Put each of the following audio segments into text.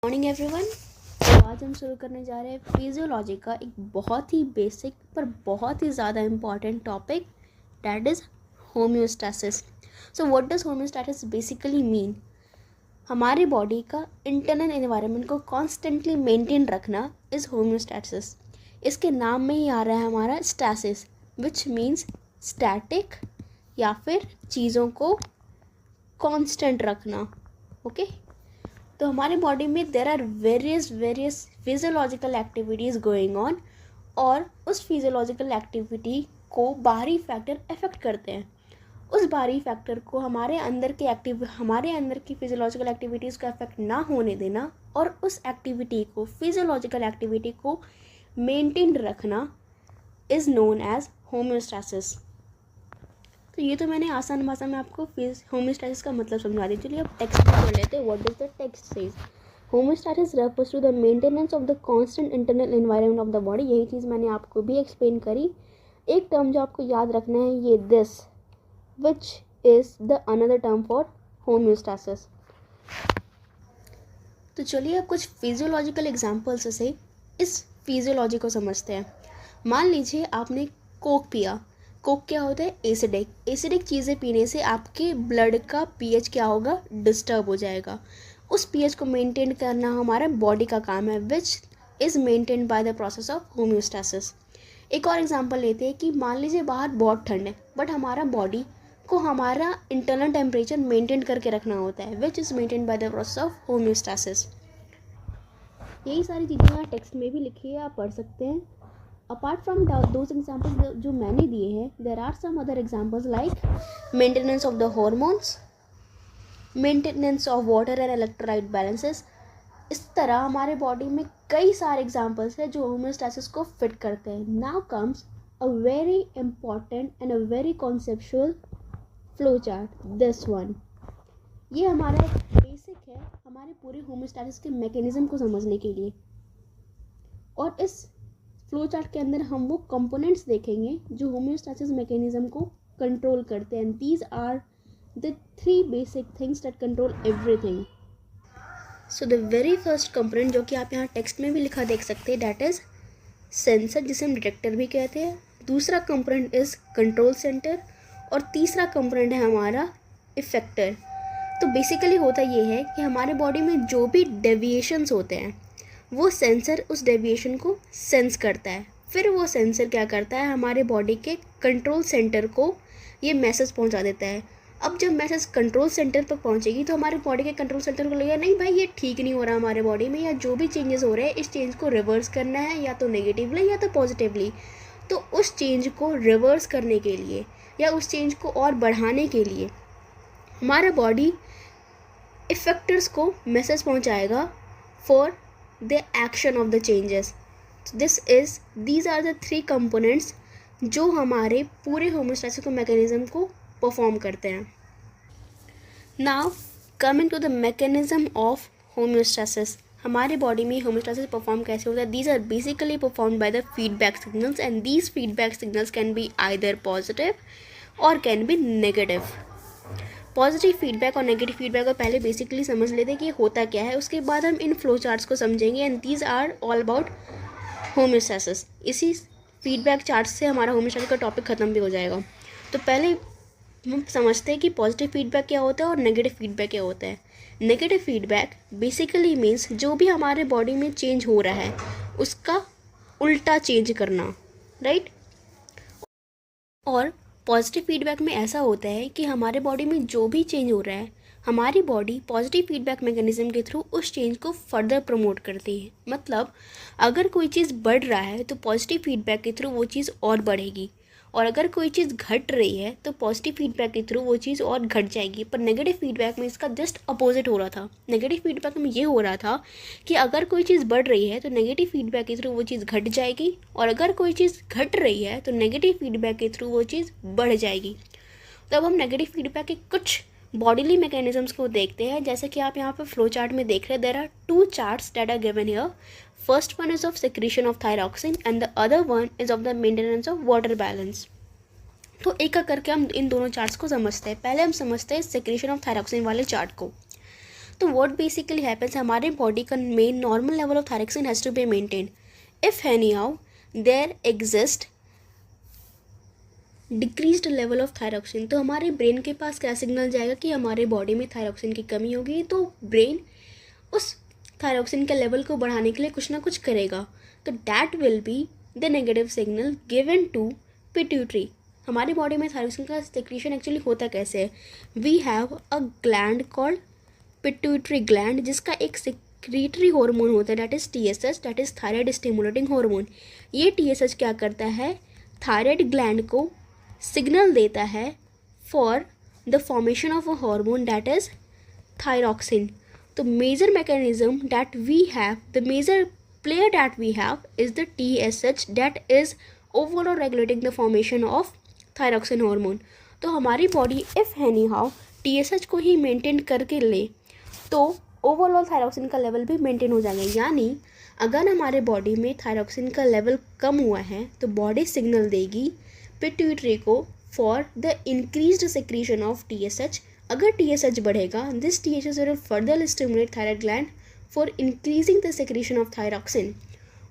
Morning everyone. तो आज हम शुरू करने जा रहे हैं फिजियोलॉजी का एक बहुत ही बेसिक पर बहुत ही ज़्यादा important topic, that is homeostasis. So what does homeostasis basically mean? हमारे बॉडी का इंटरनल एनवायरनमेंट को कॉन्स्टेंटली मेंटेन रखना इज़ होम्योस्टैसिस। इसके नाम में ही आ रहा है हमारा स्टैसिस, विच मीन्स स्टैटिक या फिर चीज़ों को कांस्टेंट रखना। ओके तो हमारे बॉडी में there are various physiological activities going on, और उस फिजियोलॉजिकल एक्टिविटी को बाहरी फैक्टर अफेक्ट करते हैं। उस बाहरी फैक्टर को हमारे अंदर की फिजियोलॉजिकल एक्टिविटीज़ का अफेक्ट ना होने देना और उस एक्टिविटी को फिजियोलॉजिकल एक्टिविटी को मेंटेन रखना इज़ नोन एज होम्योस्टैसिस। तो ये तो मैंने आसान भाषा में आपको होम्योस्टैसिस का मतलब समझा दी। चलिए अब टेक्स्ट में पढ़ लेते हैं। What does the text says? Homeostasis refers to the maintenance of the constant internal environment of the body. यही चीज़ मैंने आपको भी एक्सप्लेन करी। एक टर्म जो आपको याद रखना है ये this, which is the another term for homeostasis. तो चलिए अब कुछ फिजियोलॉजिकल एग्जाम्पल्स से इस फिजियोलॉजी को समझते हैं। मान लीजिए आपने कोक पिया। कोक क्या होता है? एसिडिक चीज़ें पीने से आपके ब्लड का पीएच क्या होगा? डिस्टर्ब हो जाएगा। उस पीएच को मेंटेन करना हमारा बॉडी का काम है, which is maintain by the process of homeostasis. एक और एग्जांपल लेते हैं कि मान लीजिए बाहर बहुत ठंड है, बट हमारा बॉडी को हमारा इंटरनल टेम्परेचर मेंटेन करके रखना होता है, which is maintain by the process of homeostasis. यही सारी चीज़ें यहाँ टेक्स्ट में भी लिखी है, आप पढ़ सकते हैं। अपार्ट फ्रॉम दोज एग्जाम्पल्स जो मैंने दिए हैं, there are some other examples like maintenance of the hormones, maintenance of water and electrolyte balances. इस तरह हमारे बॉडी में कई सारे एग्जाम्पल्स हैं जो होम्योस्टैसिस को फिट करते हैं। Now comes a very important and a very conceptual flow chart, this one. ये हमारा एक बेसिक है हमारे पूरे होम्योस्टैसिस के मैकेनिज्म को समझने के लिए, और इस फ्लो चार्ट के अंदर हम वो कंपोनेंट्स देखेंगे जो होम्योस्टैसिस मैकेनिज्म को कंट्रोल करते हैं। These are the 3 basic things that control everything. So the very first component जो कि आप यहाँ टेक्स्ट में भी लिखा देख सकते हैं, दैट इज सेंसर, जिसे हम डिटेक्टर भी कहते हैं। दूसरा कंपोनेंट इज कंट्रोल सेंटर, और तीसरा कंपोनेंट है हमारा इफेक्टर। तो बेसिकली होता ये है कि हमारे बॉडी में जो भी डेविएशंस होते हैं वो सेंसर उस डेविएशन को सेंस करता है। फिर वो सेंसर क्या करता है, हमारे बॉडी के कंट्रोल सेंटर को ये मैसेज पहुंचा देता है। अब जब मैसेज कंट्रोल सेंटर पर पहुंचेगी तो हमारे बॉडी के कंट्रोल सेंटर को लगेगा नहीं भाई ये ठीक नहीं हो रहा हमारे बॉडी में, या जो भी चेंजेस हो रहे हैं इस चेंज को रिवर्स करना है, या तो नेगेटिवली या तो पॉजिटिवली। तो उस चेंज को रिवर्स करने के लिए या उस चेंज को और बढ़ाने के लिए हमारा बॉडी इफेक्टर्स को मैसेज पहुँचाएगा for the action of the changes. So these are the 3 components जो हमारे पूरे होम्योस्टैसिस को मैकेनिज्म को परफॉर्म करते हैं। Now coming to the mechanism of homeostasis. हमारे बॉडी में होम्योस्टैसिस परफॉर्म कैसे होता है? These are basically perform by the feedback signals, and these feedback signals can be either positive और can be negative. Positive feedback और negative feedback को पहले basically समझ लेते हैं कि होता क्या है, उसके बाद हम इन फ्लो चार्ट्स को समझेंगे, and these are all about homeostasis. इसी फीडबैक चार्ट से हमारा होम्योस्टैसिस का टॉपिक ख़त्म भी हो जाएगा। तो पहले हम समझते हैं कि पॉजिटिव फीडबैक क्या होता है और नेगेटिव फीडबैक क्या होता है। नेगेटिव फीडबैक बेसिकली मीन्स जो भी हमारे बॉडी में चेंज हो रहा है उसका उल्टा चेंज करना, राइट। और पॉजिटिव फीडबैक में ऐसा होता है कि हमारे बॉडी में जो भी चेंज हो रहा है हमारी बॉडी पॉजिटिव फीडबैक मैकेनिज्म के थ्रू उस चेंज को फर्दर प्रमोट करती है। मतलब अगर कोई चीज़ बढ़ रहा है तो पॉजिटिव फीडबैक के थ्रू वो चीज़ और बढ़ेगी, और अगर कोई चीज़ घट रही है तो पॉजिटिव फीडबैक के थ्रू वो चीज़ और घट जाएगी। पर नेगेटिव फीडबैक में इसका जस्ट अपोजिट हो रहा था। नेगेटिव फीडबैक में ये हो रहा था कि अगर कोई चीज़ बढ़ रही है तो नेगेटिव फीडबैक के थ्रू वो चीज़ घट जाएगी, और अगर कोई चीज़ घट रही है तो नेगेटिव फीडबैक के थ्रू वो चीज़ बढ़ जाएगी। तो अब हम नेगेटिव फीडबैक के कुछ बॉडीली मैकेनिज्म्स को देखते हैं। जैसे कि आप यहाँ पर फ्लो चार्ट में देख रहे हैं, there are 2 charts that are given here. First one is of secretion of thyroxine and the other one is of the maintenance of water balance. तो एक एक करके हम इन दोनों चार्ट्स को समझते हैं। पहले हम समझते हैं सेक्रेशन ऑफ थायरॉक्सिन वाले चार्ट को। तो व्हाट बेसिकली हैपेंस, हमारे बॉडी का main normal level of thyroxine has to be maintain. If anyhow there exist decreased level of thyroxine, तो हमारे ब्रेन के पास क्या सिग्नल जाएगा कि हमारे बॉडी में थायरोक्सिन की कमी होगी, तो ब्रेन उस थायरोक्सिन के लेवल को बढ़ाने के लिए कुछ ना कुछ करेगा. तो that will be the negative signal given to pituitary. हमारी बॉडी में थायरोक्सिन का सेक्रीशन एक्चुअली होता कैसे है. We have a gland called pituitary gland, जिसका एक सेक्रीटरी हार्मोन होता है, that is TSH, that is thyroid stimulating hormone. ये TSH क्या करता है, थायराइड ग्लैंड को सिग्नल देता है for the formation of a hormone that is thyroxine. तो major mechanism that we have, the major player that we have is the TSH that is overall regulating the formation of thyroxine hormone. तो हमारी body if anyhow TSH को ही maintain करके ले तो overall thyroxine का level भी maintain हो जाएगा. यानी अगर हमारे बॉडी में थायरोक्सिन का लेवल कम हुआ है तो बॉडी सिग्नल देगी पिट्यूटरी को for the increased secretion of TSH. अगर TSH बढ़ेगा, this TSH will further stimulate thyroid gland for increasing the secretion of thyroxine.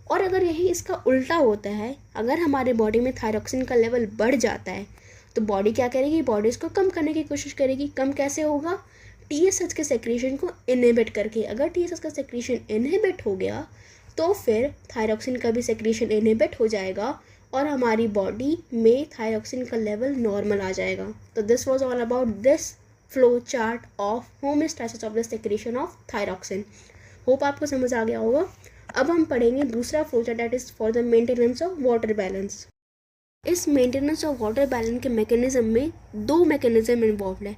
और अगर यही इसका उल्टा होता है, अगर हमारे बॉडी में थायरोक्सिन का लेवल बढ़ जाता है तो बॉडी क्या करेगी, बॉडी इसको कम करने की कोशिश करेगी. कम कैसे होगा, TSH के सेक्रेशन को इनहिबिट करके. अगर TSH का सेक्रेशन इनहिबिट हो गया तो फिर थायरोक्सिन का भी सेक्रेशन इनहिबिट हो जाएगा और हमारी बॉडी में थायरोक्सिन का लेवल नॉर्मल आ जाएगा. तो this was all about this flow chart of homeostasis of the secretion of thyroxine. Hope आपको समझ आ गया होगा. अब हम पढ़ेंगे दूसरा flow chart that is for the maintenance of water balance. इस मेंटेनेंस ऑफ वाटर बैलेंस के मैकेनिज्म में दो मैकेनिज्म इन्वॉल्व है.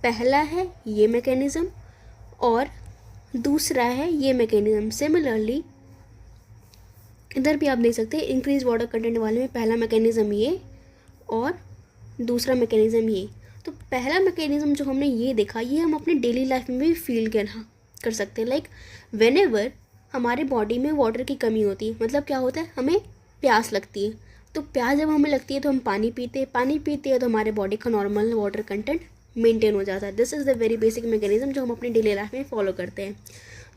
पहला है ये मैकेनिज्म और दूसरा है ये मैकेनिज्म. सिमिलरली इधर भी आप देख सकते हैं इंक्रीज वाटर कंटेंट वाले में पहला मैकेनिज्म ये और दूसरा मैकेनिज्म ये. तो पहला मैकेनिज्म जो हमने ये देखा, ये हम अपने डेली लाइफ में भी फील कर सकते हैं. लाइक व्हेनेवर हमारे बॉडी में वाटर की कमी होती है, मतलब क्या होता है, हमें प्यास लगती है. तो प्यास जब हमें लगती है तो हम पानी पीते हैं तो हमारे बॉडी का नॉर्मल वाटर कंटेंट मेंटेन हो जाता है. This is the very basic mechanism जो हम अपनी डेली लाइफ में फॉलो करते हैं.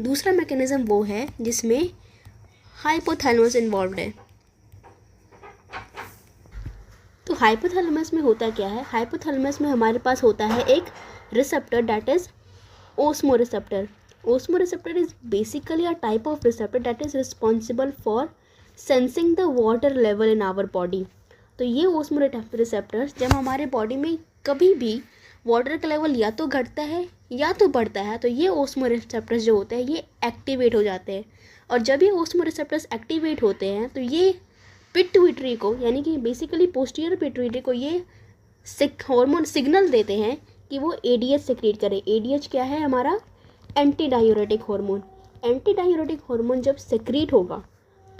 दूसरा मैकेनिज्म वो है जिसमें हाइपोथैलेमस इन्वॉल्व है. तो हाइपोथैलेमस में होता क्या है, हाइपोथैलेमस में हमारे पास होता है एक receptor that is osmoreceptor. Osmoreceptor is basically a type of receptor that is responsible for sensing the water level in our body. तो ये ओस्मोरिसेप्टर्स जब हमारे बॉडी में कभी भी वाटर का लेवल या तो घटता है या तो बढ़ता है, तो ये ओस्मोरिसेप्टर्स जो होते हैं ये एक्टिवेट हो जाते हैं. और जब ये ओस्मोरिसेप्टर्स एक्टिवेट होते हैं तो ये पिट्यूटरी को, यानी कि बेसिकली पोस्टीरियर पिट्यूटरी को ये हार्मोन सिग्नल देते हैं कि वो ADH सेक्रेट करे. ADH क्या है, हमारा anti diuretic hormone. Anti diuretic hormone जब सेक्रेट होगा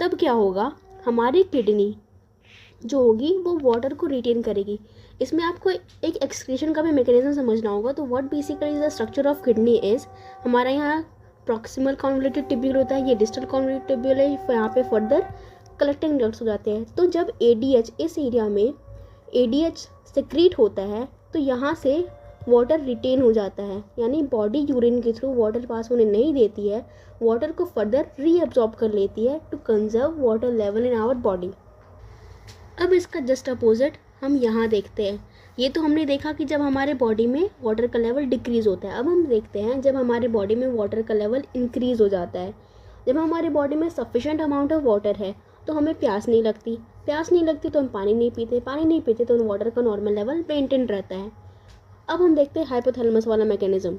तब क्या होगा, हमारी किडनी जो होगी वो वाटर को रिटेन करेगी. इसमें आपको एक एक्सक्रीशन का भी मैकेनिज्म समझना होगा. तो what basically the structure of kidney is, हमारा यहाँ प्रॉक्सिमल कॉन्वोल्यूटेड ट्यूब्यूल होता है, ये डिस्टल कॉन्वोल्यूटेड ट्यूब्यूल है, यहाँ पे फर्दर कलेक्टिंग डक्ट्स हो जाते हैं. तो जब ADH इस एरिया में ADH सेक्रीट होता है तो यहाँ से वाटर रिटेन हो जाता है, यानी बॉडी यूरिन के थ्रू वाटर पास होने नहीं देती है, वाटर को फर्दर रीअब्जॉर्ब कर लेती है to conserve water level in our body. अब इसका जस्ट अपोजिट हम यहाँ देखते हैं. ये तो हमने देखा कि जब हमारे बॉडी में वाटर का लेवल डिक्रीज़ होता है. अब हम देखते हैं जब हमारे बॉडी में वाटर का लेवल इंक्रीज़ हो जाता है. जब हमारे बॉडी में सफिशेंट अमाउंट ऑफ वाटर है तो हमें प्यास नहीं लगती तो हम पानी नहीं पीते तो वाटर का नॉर्मल लेवल मेंटेन रहता है. अब हम देखते हैं हाइपोथैलेमस वाला मैकेनिज्म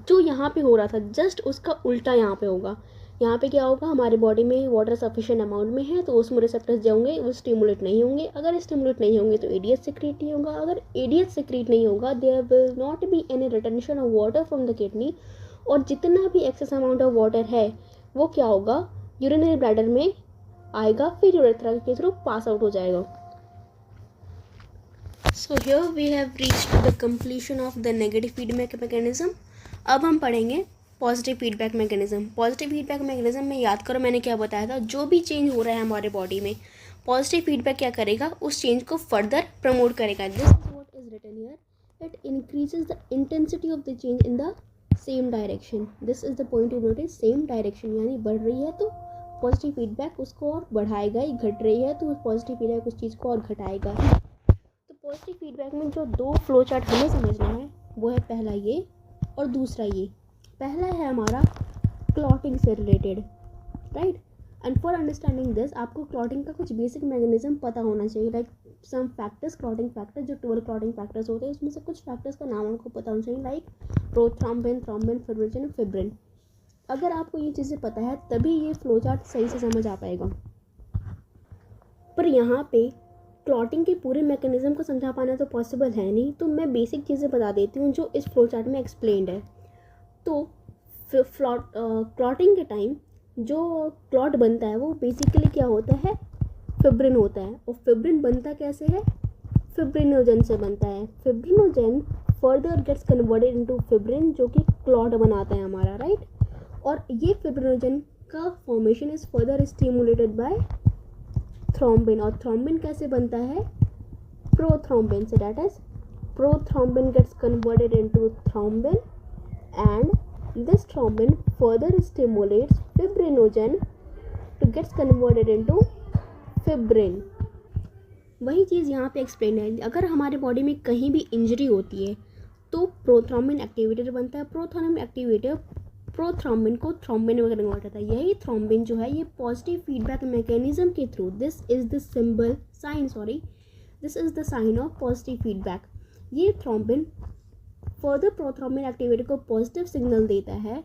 जो यहाँ पे हो रहा था, जस्ट उसका उल्टा यहाँ पे होगा. यहाँ पे क्या होगा, हमारे बॉडी में वाटर सफिशिएंट अमाउंट में है तो ओस्मोरिसेप्टर्स जो होंगे वो स्टिमुलेट नहीं होंगे. अगर स्टिमुलेट नहीं होंगे तो ADH सेक्रेट नहीं होगा. अगर ADH सेक्रेट नहीं होगा there will not be any retention of water from the kidney. और जितना भी एक्सेस अमाउंट ऑफ वाटर है वो क्या होगा, यूरिनरी ब्लैडर में आएगा, फिर यूरेथ्रा के थ्रू पास आउट हो जाएगा. So here we have reached the completion of the negative feedback mechanism. अब हम पढ़ेंगे positive feedback mechanism. Positive feedback mechanism में याद करो मैंने क्या बताया था, जो भी चेंज हो रहा है हमारे बॉडी में पॉजिटिव फीडबैक क्या करेगा, उस चेंज को फर्दर प्रमोट करेगा. This is what is written here, it increases the intensity of the change in the same direction, this is the point you notice, same direction, यानी बढ़ रही है तो पॉजिटिव फीडबैक उसको और बढ़ाएगा ही, घट रही है तो पॉजिटिव फीडबैक उस चीज़ को और घटाएगा। तो पॉजिटिव फीडबैक में जो दो फ्लो चार्ट हमें समझना है वो है पहला ये और दूसरा ये। पहला है हमारा क्लॉटिंग से related, right. And for understanding this आपको क्लॉटिंग का कुछ बेसिक मैकेनिज्म पता होना चाहिए, like some factors, clotting factors, जो 12 क्लॉटिंग फैक्टर्स होते हैं उसमें से कुछ फैक्टर्स का नाम आपको पता होना चाहिए, like prothrombin, thrombin, fibrinogen, fibrin. अगर आपको ये चीज़ें पता है तभी ये फ्लो चार्ट सही से समझ आ पाएगा। पर यहाँ पे क्लॉटिंग के पूरे मैकेनिज्म को समझा पाना तो पॉसिबल है नहीं, तो मैं बेसिक चीज़ें बता देती हूँ जो इस फ्लो चार्ट में एक्सप्लेन्ड है। तो क्लॉटिंग के टाइम जो क्लॉट बनता है वो बेसिकली क्या होता है, फिब्रिन होता है। और फिब्रिन बनता कैसे है, फिब्रिनोजन से बनता है। Fibrinogen further gets converted into fibrin जो कि क्लॉट बनाता है हमारा, राइट। और ये फिब्रिनोजन का formation is further stimulated by thrombin. और थ्रोम्बिन कैसे बनता है, प्रोथ्रोम्बिन से, that is prothrombin gets converted into thrombin and this thrombin further stimulates fibrinogen to gets converted into fibrin। वही चीज़ यहाँ पे एक्सप्लेन है। अगर हमारे बॉडी में कहीं भी इंजरी होती है तो प्रोथ्रोम्बिन एक्टिवेटर बनता है। प्रोथ्रोम्बिन एक्टिवेटर प्रोथ्रोम्बिन को थ्रोम्बिन में कन्वर्ट करता है। यही थ्रोम्बिन जो है ये पॉजिटिव फीडबैक मैकेनिज्म के through, this is the symbol sign, this is the sign of positive feedback. ये थ्रोम्बिन फर्दर प्रोथ्रोम्बिन एक्टिवेटर को पॉजिटिव सिग्नल देता है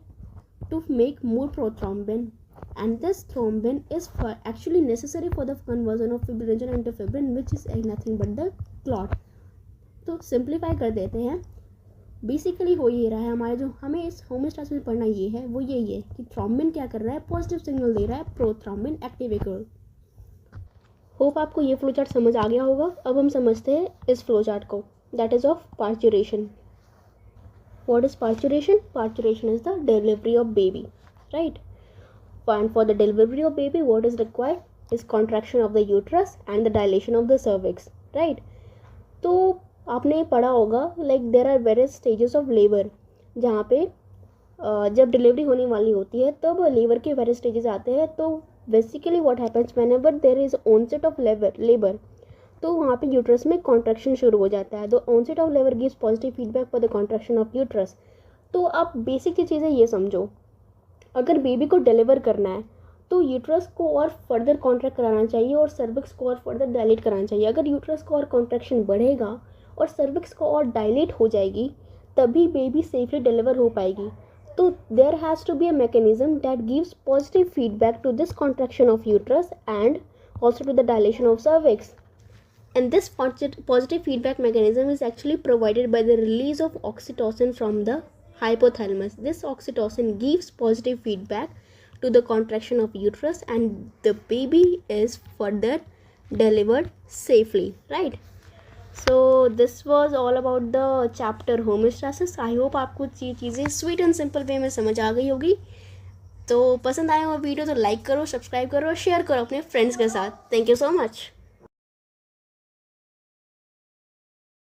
to make more prothrombin, and this thrombin is actually necessary for the conversion of fibrinogen into fibrin which is nothing but the clot. तो simplify कर देते हैं, basically हो ये रहा है हमारा, जो हमें इस होमोस्टैसिस में पढ़ना ये है वो यही है कि थ्रोम्बिन क्या कर रहा है, पॉजिटिव सिग्नल दे रहा है प्रोथ्रोम्बिन एक्टिवेटर। होप आपको ये फ्लो चार्ट समझ आ गया होगा। अब हम समझते हैं इस फ्लो चार्ट को, that is of parturition. What is parturition? Parturition is the delivery of baby, right? And for the delivery of baby, what is required is contraction of the uterus and the dilation of the cervix, right? तो आपने पढ़ा होगा like there are various stages of labor, जहाँ पे जब delivery होने वाली होती है तब लेबर के various stages आते हैं। तो basically what happens whenever there is onset of labor, तो वहाँ पे यूट्रस में कॉन्ट्रैक्शन शुरू हो जाता है। The onset of labour gives positive feedback for the contraction of uterus. तो आप बेसिक चीज़ें ये समझो, अगर बेबी को डिलीवर करना है तो यूट्रस को और फर्दर कॉन्ट्रैक्ट कराना चाहिए और सर्विक्स को और फर्दर डायलेट कराना चाहिए। अगर यूट्रस को और कॉन्ट्रैक्शन बढ़ेगा और सर्विक्स को और डायलेट हो जाएगी तभी बेबी सेफली डिलीवर हो पाएगी। तो there has to be a mechanism that gives positive feedback to this contraction of uterus and also to the dilation of cervix. And this positive feedback mechanism is actually provided by the release of oxytocin from the hypothalamus. This oxytocin gives positive feedback to the contraction of uterus and the baby is further delivered safely, right? So this was all about the chapter homeostasis. I hope आपको ये चीज़ें sweet and simple way में समझ आ गई होगी। तो पसंद आया हो वीडियो तो लाइक करो, सब्सक्राइब करो और शेयर करो अपने फ्रेंड्स के साथ। Thank you so much.